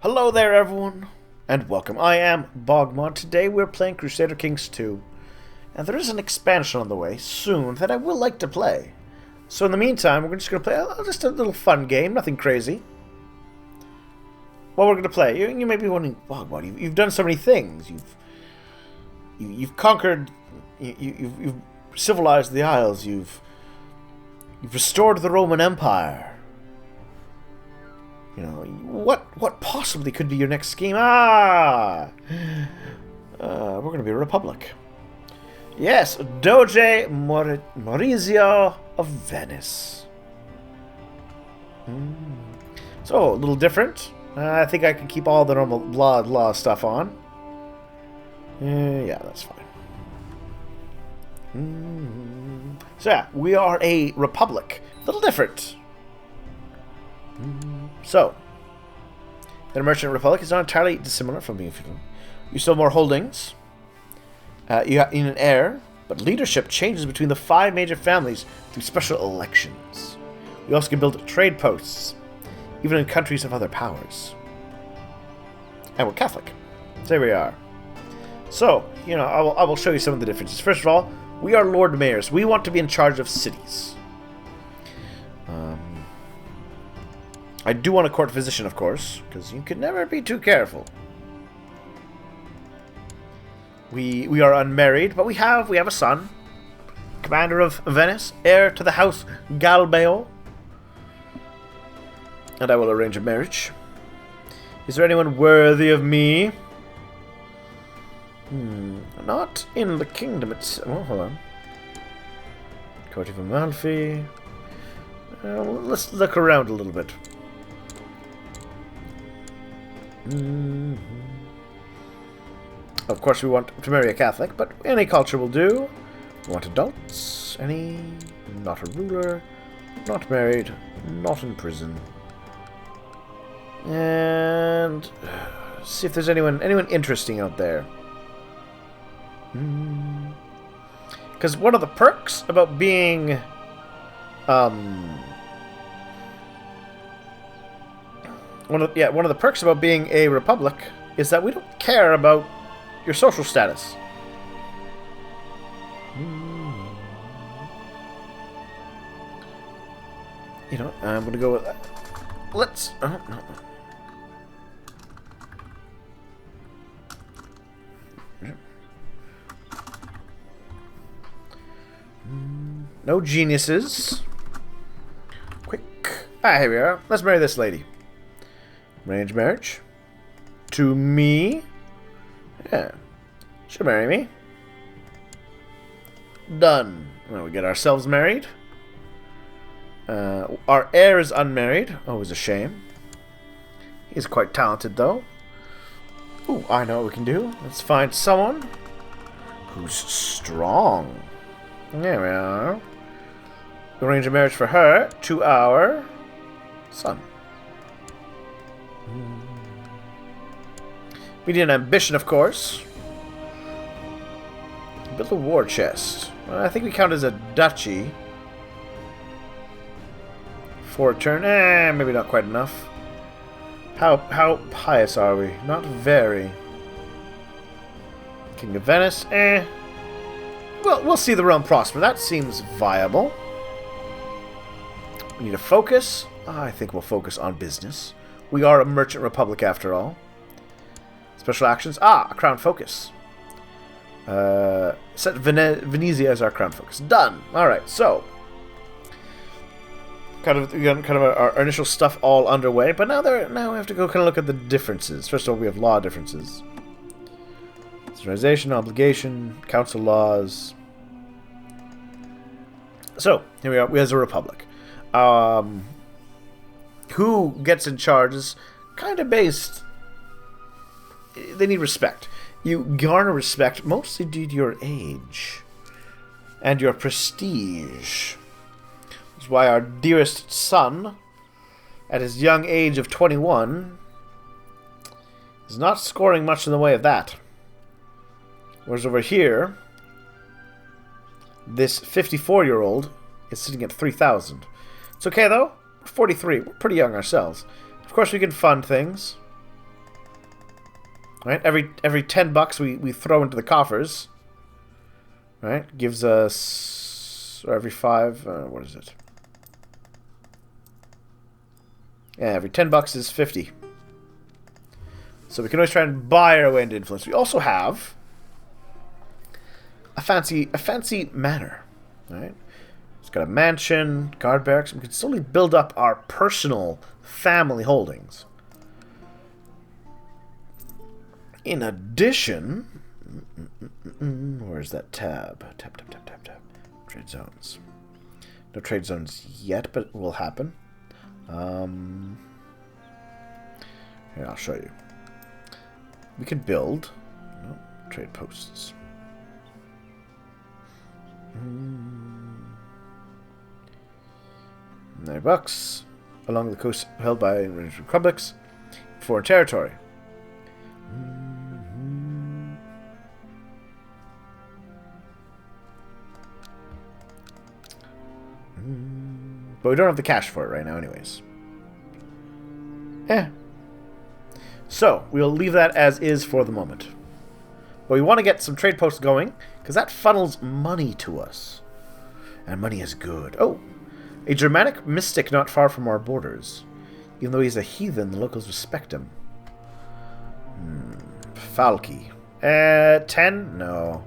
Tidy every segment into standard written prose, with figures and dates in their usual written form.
Hello there everyone, and welcome. I am BogMod. Today we're playing Crusader Kings 2, and there is an expansion on the way soon that I will like to play. So in the meantime, we're just going to play just a little fun game, nothing crazy. What we're going to play, you may be wondering, BogMod, you've done so many things. You've conquered, you've civilized the Isles, you've restored the Roman Empire. You know, what possibly could be your next scheme? We're going to be a republic. Yes, Doge Maurizio of Venice. So, a little different. I think I can keep all the normal blah stuff on. Yeah, that's fine. So yeah, we are a republic. A little different. So, the Merchant Republic is not entirely dissimilar from being feudal. You still have more holdings. You have an heir, but leadership changes between the 5 major families through special elections. We also can build trade posts, even in countries of other powers. And we're Catholic. So there we are. So, you know, I will show you some of the differences. First of all, we are Lord Mayors. We want to be in charge of cities. I do want a court physician, of course, because you can never be too careful. We are unmarried, but we have a son, commander of Venice, heir to the house Galbeo, and I will arrange a marriage. Is there anyone worthy of me? Not in the kingdom itself. Oh, hold on. Court of Amalfi. Let's look around a little bit. Of course we want to marry a Catholic, but any culture will do. We want adults, any, not a ruler, not married, not in prison. And see if there's anyone interesting out there. Because one of the perks about being one of the perks about being a republic is that we don't care about your social status. You know, I'm gonna go with that. Let's. No. No geniuses. Quick. Here we are. Let's marry this lady. Arrange marriage. To me. Yeah. She'll marry me. Done. Well, we get ourselves married. Our heir is unmarried. Always a shame. He's quite talented, though. Ooh, I know what we can do. Let's find someone who's strong. There we are. Arrange a marriage for her to our son. We need an ambition, of course. Build a war chest. Well, I think we count as a duchy. For a turn. Maybe not quite enough. How pious are we? Not very. King of Venice. Well, we'll see the realm prosper. That seems viable. We need a focus. I think we'll focus on business. We are a merchant republic after all. Special actions. A crown focus. Set Venezia as our crown focus. Done. Alright, so. We got our initial stuff all underway, but now we have to go kind of look at the differences. First of all, we have law differences. Centralization, obligation, council laws. So, here we are. We have a republic. Who gets in charge is kind of based. They need respect. You garner respect mostly due to your age and your prestige. Which is why our dearest son, at his young age of 21, is not scoring much in the way of that. Whereas over here, this 54-year-old is sitting at 3,000. It's okay though. We're 43. We're pretty young ourselves. Of course, we can fund things. Right? Every $10 we throw into the coffers, right, gives us, or every 5, what is it? Yeah, every $10 is 50. So we can always try and buy our way into influence. We also have a fancy manor, right? It's got a mansion, guard barracks. We can slowly build up our personal family holdings. In addition, where's that tab? Tab. Trade zones. No trade zones yet, but it will happen. Here, I'll show you. We can build trade posts. $9 along the coast held by republics, foreign territory. But we don't have the cash for it right now anyways. So, we'll leave that as is for the moment. But we want to get some trade posts going, because that funnels money to us. And money is good. Oh, a Germanic mystic not far from our borders. Even though he's a heathen, the locals respect him. Falky. 10? No.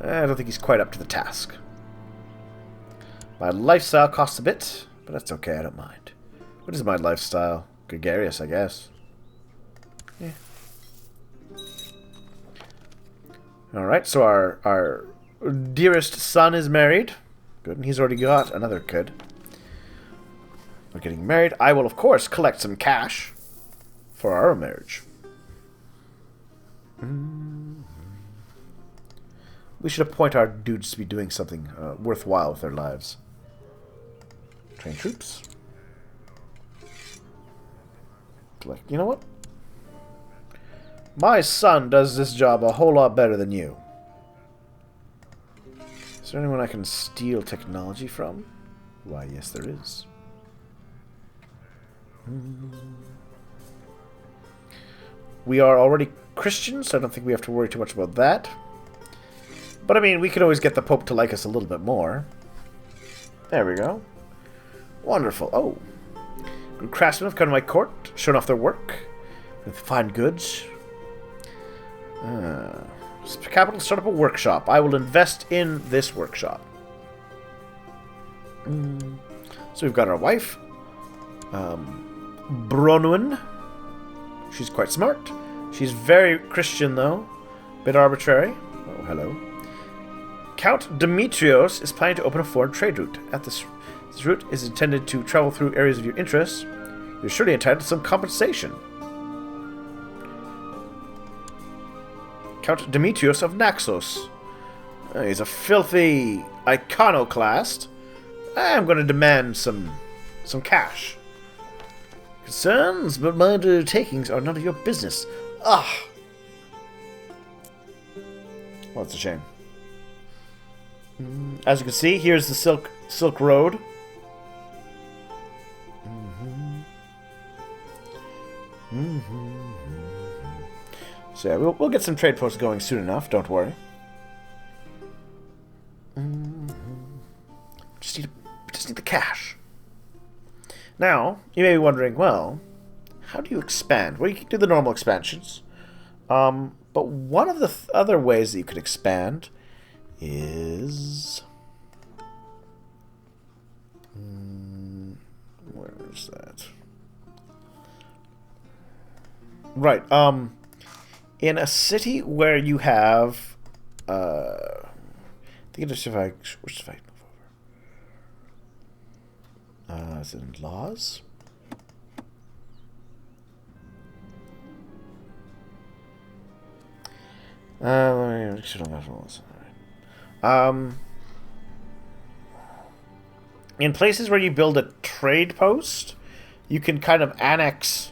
I don't think he's quite up to the task. My lifestyle costs a bit, but that's okay, I don't mind. What is my lifestyle? Gregarious, I guess. Yeah. Alright, so our dearest son is married. Good, and he's already got another kid. We're getting married. I will, of course, collect some cash for our marriage. We should appoint our dudes to be doing something worthwhile with their lives. Train troops. Collect. You know what? My son does this job a whole lot better than you. Is there anyone I can steal technology from? Why, yes, there is. We are already Christians, so I don't think we have to worry too much about that. But, I mean, we could always get the Pope to like us a little bit more. There we go. Wonderful. Oh. Good craftsmen have come to my court, shown off their work with fine goods. Capital, start up a workshop. I will invest in this workshop. So we've got our wife, Bronwyn. She's quite smart. She's very Christian, though. Bit arbitrary. Oh, hello. Count Demetrios is planning to open a foreign trade route. This route is intended to travel through areas of your interest. You're surely entitled to some compensation. Count Demetrios of Naxos. He's a filthy iconoclast. I'm going to demand some cash. Concerns, but my undertakings are none of your business. Ah. Well, that's a shame. As you can see, here's the Silk Road. So yeah, we'll get some trade posts going soon enough. Don't worry. Just need the cash. Now you may be wondering, well, how do you expand? Well, you can do the normal expansions, but one of the other ways that you could expand is where is that? Right. In a city where you have, I think it's if I is it in laws? In places where you build a trade post, you can kind of annex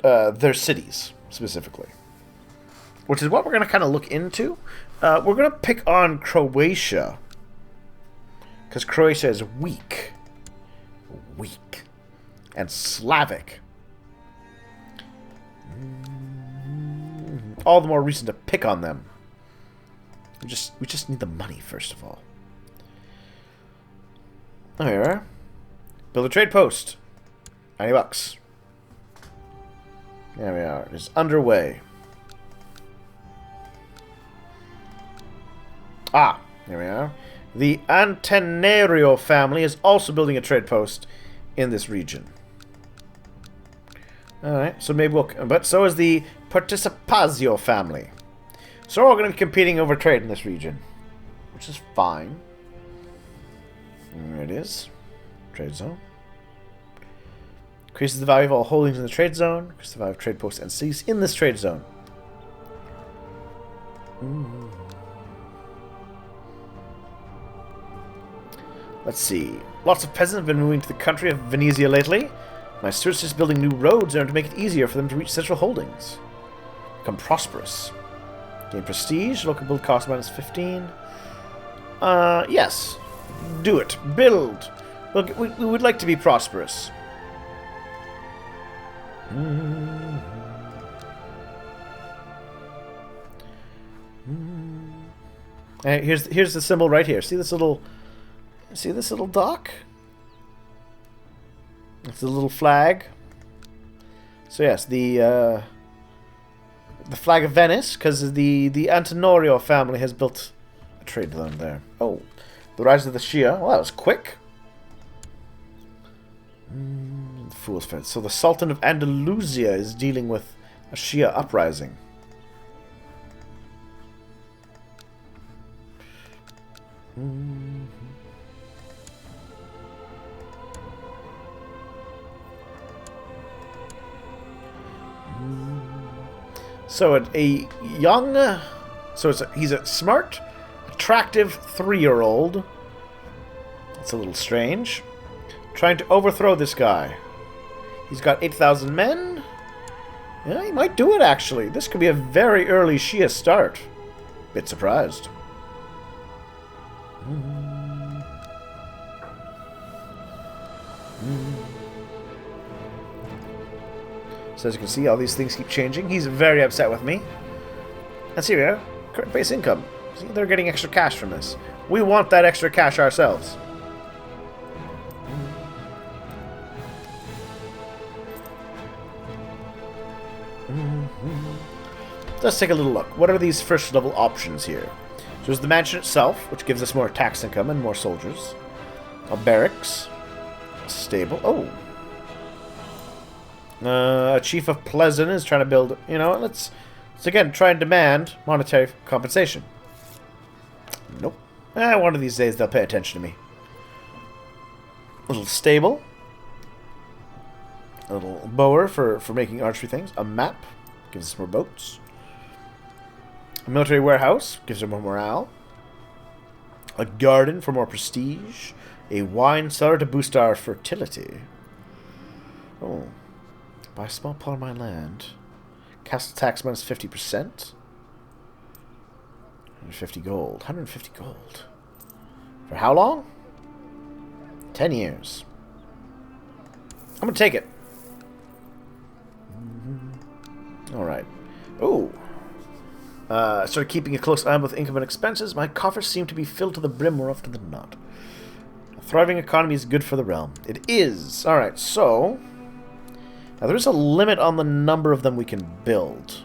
their cities, specifically. Which is what we're going to kind of look into. We're going to pick on Croatia. Because Croatia is weak. And Slavic. All the more reason to pick on them. We just need the money, first of all. There we are. Build a trade post. 90 bucks. There we are. It is underway. Ah, there we are. The Antenario family is also building a trade post in this region. Alright, so maybe we'll... But so is the Participazio family. So we're all going to be competing over trade in this region. Which is fine. There it is. Trade zone. Increases the value of all holdings in the trade zone. Increases the value of trade posts and cities in this trade zone. Let's see. Lots of peasants have been moving to the country of Venezia lately. My stewardess is building new roads in order to make it easier for them to reach central holdings. Become prosperous. Gain prestige. Local build cost minus 15. Yes. Do it. Build. Look, we would like to be prosperous. Here's the symbol right here. See this little dock? It's a little flag. So yes, the flag of Venice, because the Antenario family has built a trade zone there. Oh, the rise of the Shia. Well, that was quick. The Fool's Fence. So the Sultan of Andalusia is dealing with a Shia uprising. So he's a smart, attractive 3-year-old. That's a little strange. Trying to overthrow this guy. He's got 8,000 men. Yeah, he might do it, actually. This could be a very early Shia start. Bit surprised. So as you can see, all these things keep changing. He's very upset with me. And see, we go. Current base income. See, they're getting extra cash from this. We want that extra cash ourselves. Let's take a little look. What are these first level options here? So there's the mansion itself, which gives us more tax income and more soldiers. A barracks. A stable. Oh. A chief of Pleasant is trying to build... You know, let's again try and demand monetary compensation. Nope. One of these days they'll pay attention to me. A little stable. A little bower for making archery things. A map. Gives us more boats. A military warehouse. Gives us more morale. A garden for more prestige. A wine cellar to boost our fertility. Oh. Buy a small part of my land. Castle tax minus 50%. 150 gold. 150 gold. For how long? 10 years. I'm going to take it. Alright. Oh. Started keeping a close eye on both income and expenses. My coffers seem to be filled to the brim more often than not. A thriving economy is good for the realm. It is. Alright, so... Now, there is a limit on the number of them we can build.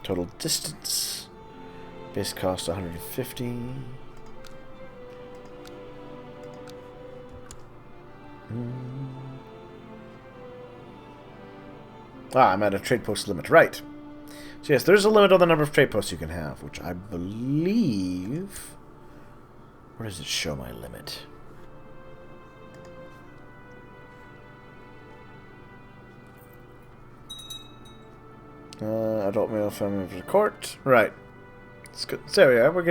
Total distance. Base cost 150. I'm at a trade post limit. Right. So yes, there's a limit on the number of trade posts you can have, which I believe... Where does it show my limit? Adult male family of the court. Right. It's good. So there we are. We're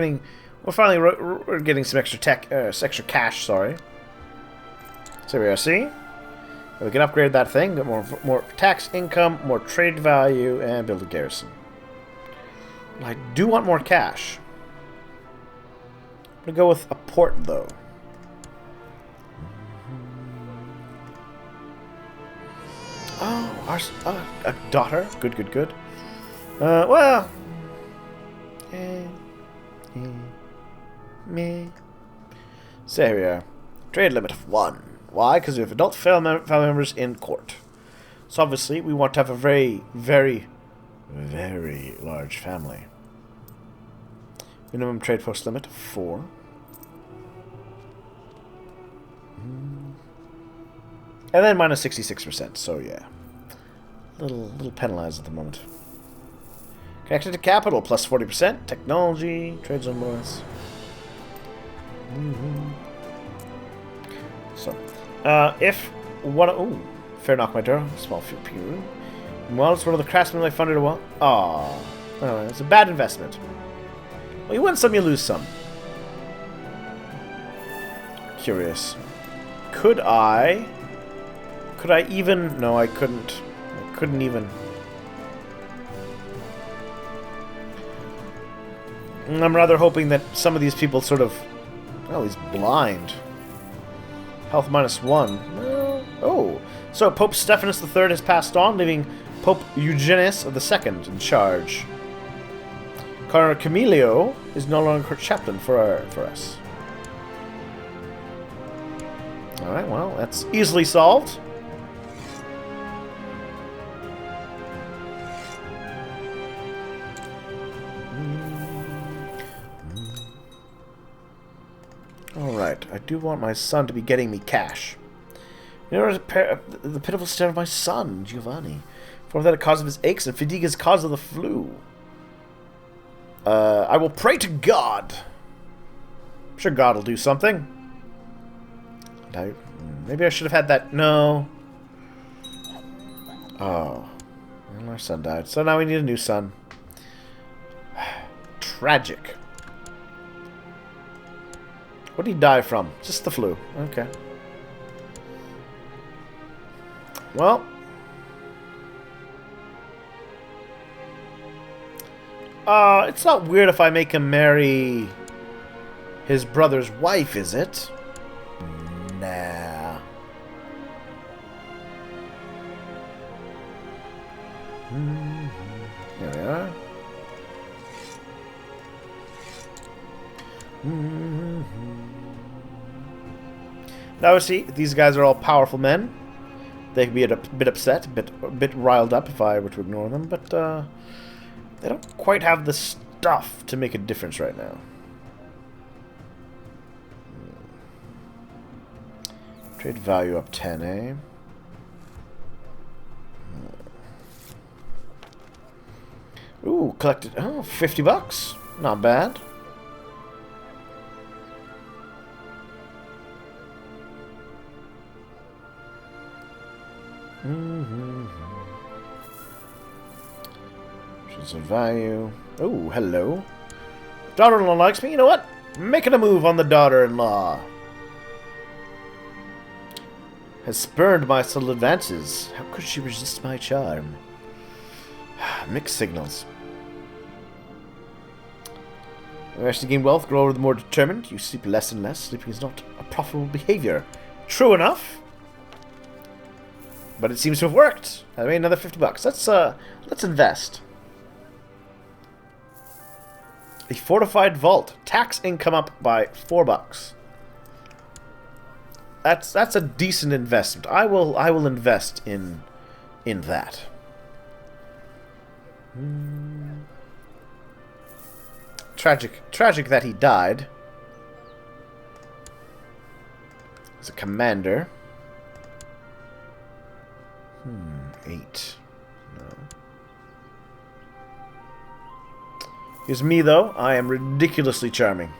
getting some extra extra cash. Sorry. So there we are. See, We can upgrade that thing, get more tax income, more trade value, and build a garrison. I do want more cash. I'm going to go with a port, though. Oh, a daughter. Good, good, good. Well... me. So here we are. Trade limit of 1. Why? Because we have adult family members in court. So obviously we want to have a very, very, very large family. Minimum trade post limit of 4. And then minus 66%, so yeah. Little penalized at the moment. Connected to capital, plus 40%. Technology, trade zone bonus. So, if one... Ooh, fair knock my door. Small few people. Well, it's one of the craftsmen I funded a while. Aww. Oh, it's a bad investment. Well, you win some, you lose some. Curious. Could I even... No, I couldn't. I couldn't even... I'm rather hoping that some of these people sort of... Oh, he's blind. Health minus 1. Oh. So, Pope Stephanus III has passed on, leaving Pope Eugenius II in charge. Cardinal Camilio is no longer chaplain for us. Alright, well, that's easily solved. Alright, I do want my son to be getting me cash. In order to repair the pitiful state of my son, Giovanni, for that a cause of his aches and fatigue is cause of the flu. I will pray to God. I'm sure God will do something. Maybe I should have had that. No. Oh. Well, our son died. So now we need a new son. Tragic. What did he die from? Just the flu. Okay. Well. It's not weird if I make him marry his brother's wife, is it? Nah. There we are. Now, see, these guys are all powerful men. They can be a bit upset, a bit riled up if I were to ignore them, but they don't quite have the stuff to make a difference right now. Trade value up 10, eh? Ooh, collected... Oh, 50 bucks. Not bad. Some value. Oh, hello. Daughter-in-law likes me. You know what? Making a move on the daughter-in-law. Has spurned my subtle advances. How could she resist my charm? Mixed signals. As you gain wealth, grow more determined. You sleep less and less. Sleeping is not a profitable behavior. True enough. But it seems to have worked. I made another 50 bucks. Let's invest. A fortified vault. Tax income up by 4 bucks. That's a decent investment. I will invest in that. Tragic that he died. As a commander. 8. No. Here's me, though. I am ridiculously charming.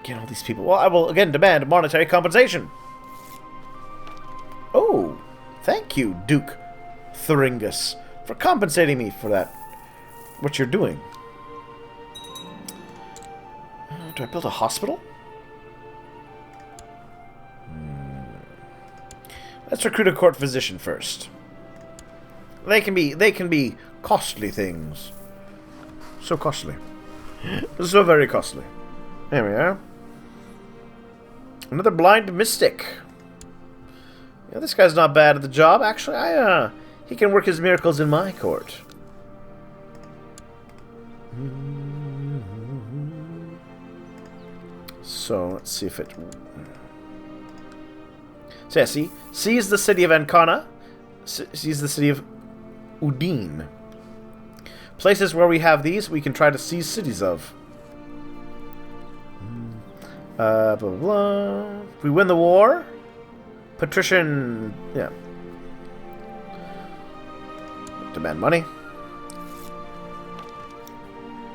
Again, all these people. Well, I will again demand monetary compensation. Oh, thank you, Duke Thuringus, for compensating me for that. What you're doing. Do I build a hospital? Let's recruit a court physician first. They can be costly things. So costly. So very costly. There we are. Another blind mystic. Yeah, this guy's not bad at the job. Actually, he can work his miracles in my court. So, let's see if it... So, yeah, see? C is the city of Ancona. C is the city of Udine. Places where we have these, we can try to seize cities of. Blah, blah, blah. If we win the war, patrician... Yeah. Demand money.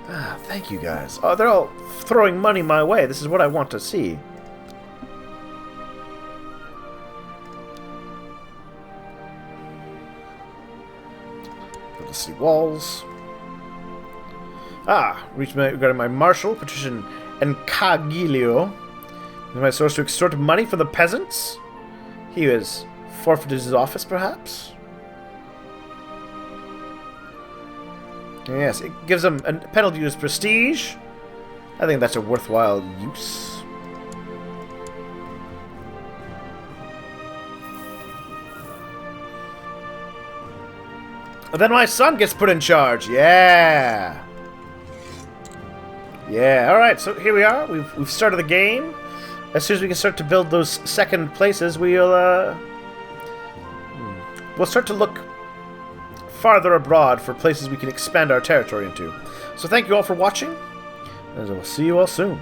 Ah, thank you guys. Oh, they're all throwing money my way. This is what I want to see. Build the city walls. Ah, regarding my marshal, patrician Encagilio. Am I supposed to extort money from the peasants? He has forfeited his office, perhaps? Yes, it gives him a penalty to his prestige. I think that's a worthwhile use. And then my son gets put in charge. Yeah. Yeah, alright, so here we are. We've started the game. As soon as we can start to build those second places, we'll start to look farther abroad for places we can expand our territory into. So thank you all for watching, and we'll see you all soon.